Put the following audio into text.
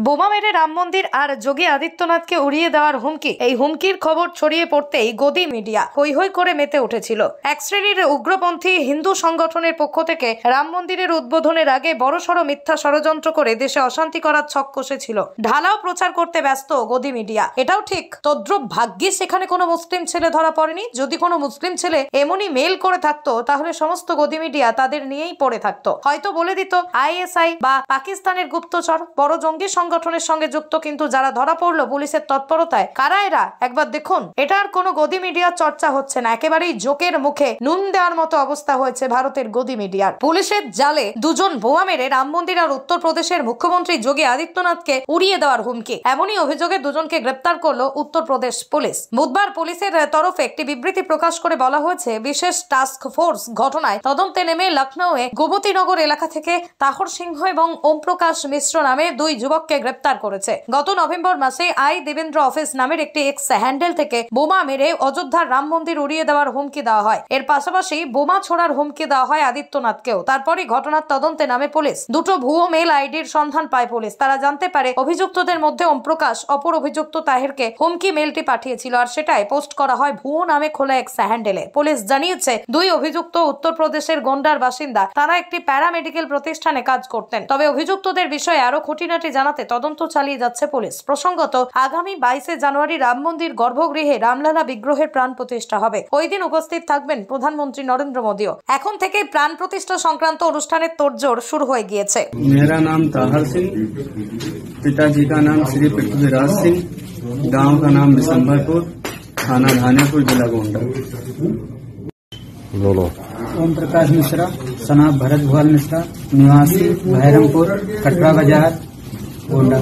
বোমা মেরে রাম মন্দির আর যোগী আদিত্যনাথকে উড়িয়ে দেওয়ার হুমকি। এই হুমকির খবর ছড়িয়ে পড়তেই গদি মিডিয়া হৈ হৈ করে মেতে উঠেছিল। এক শ্রেণীর উগ্রপন্থী হিন্দু সংগঠনের পক্ষ থেকে রাম মন্দিরের উদ্বোধনের আগে বড়সড় মিথ্যা ষড়যন্ত্র করে দেশে অশান্তি করার ছক কষেছিল। ঢালাও প্রচার করতে ব্যস্ত গদি মিডিয়া। এটাও ঠিক, তদ্রুপ ভাগ্যিস সেখানে কোনো মুসলিম ছেলে ধরা পড়েনি। যদি কোনো মুসলিম ছেলে এমনই মেল করে থাকতো তাহলে সমস্ত গদি মিডিয়া তাদের নিয়েই পড়ে থাকতো। হয়তো বলে দিত আইএসআই বা পাকিস্তানের গুপ্তচর, বড় জঙ্গি সংগঠনের সঙ্গে যুক্ত। কিন্তু যারা ধরা পড়লো পুলিশের তৎপরতায়, কারা এরা একবার দেখুন। এটা আর কোনো গদি মিডিয়ার চর্চা হচ্ছে না, একেবারেই জোকের মুখে নুন দেওয়ার মতো অবস্থা হয়েছে ভারতের গদি মিডিয়ার। পুলিশের জালে দুজন বোমা মেরে রাম মন্দির আর উত্তরপ্রদেশের মুখ্যমন্ত্রী যোগী আদিত্যনাথকে উড়িয়ে দেওয়ার হুমকি। এমনই অভিযোগে দুজনকে গ্রেপ্তার করলো উত্তরপ্রদেশ পুলিশ। বুধবার পুলিশের তরফে একটি বিবৃতি প্রকাশ করে বলা হয়েছে, বিশেষ টাস্ক ফোর্স ঘটনায় তদন্তে নেমে লখনৌয়ে গোমতীনগর এলাকা থেকে তাহর সিংহ এবং ওম প্রকাশ মিশ্র নামে দুই যুবককে গ্রেপ্তার করেছে। গত নভেম্বর মাসে আই দেবেন্দ্র অফিস নামের একটি এক্স হ্যান্ডেল থেকে বোমা মেরে অযোধ্যার রাম মন্দির উড়িয়ে দেওয়ার হুমকি দেওয়া হয়। এর পাশাপাশি বোমা ছোড়ার হুমকি দেওয়া হয় আদিত্যনাথকেও। তারপরই ঘটনার তদন্তে নামে পুলিশ। দুটো ভুয়ো মেল আইডির সন্ধান পায় পুলিশ। তারা জানতে পারে অভিযুক্তদের মধ্যে ওম প্রকাশ অপর অভিযুক্ত তাহেরকে হুমকি মেলটি পাঠিয়েছিল, আর সেটাই পোস্ট করা হয় ভুয়ো নামে খোলা এক্স হ্যান্ডেলে। পুলিশ জানিয়েছে দুই অভিযুক্ত উত্তরপ্রদেশের গোন্ডার বাসিন্দা। তারা একটি প্যারামেডিক্যাল প্রতিষ্ঠানে কাজ করতেন। তবে অভিযুক্তদের বিষয়ে আরো খুঁটিনাটি জানাতে তদন্ত চালিয়ে যাচ্ছে পুলিশ। প্রসঙ্গত, আগামী 22 জানুয়ারি রাম মন্দির গর্ভগৃহে রামলালা বিগ্রহের প্রাণ প্রতিষ্ঠা হবে। ওই দিন উপস্থিত থাকবেন প্রধানমন্ত্রী নরেন্দ্র মোদীও। এখন থেকে প্রাণ প্রতিষ্ঠা সংক্রান্ত অনুষ্ঠানের তোড়জোড় শুরু হয়ে গিয়েছে। मेरा नाम ताहर सिंह, पिताजी का नाम श्री पृथ्वीराज सिंह, गांव का नाम बिशंभरपुर, थाना धानेपुर, जिला गोंडा। ओम प्रकाश मिश्रा, सनाब भरत भुआल मिश्रा, निवासी भैरमपुर, कटरा बाजार, गोंडा।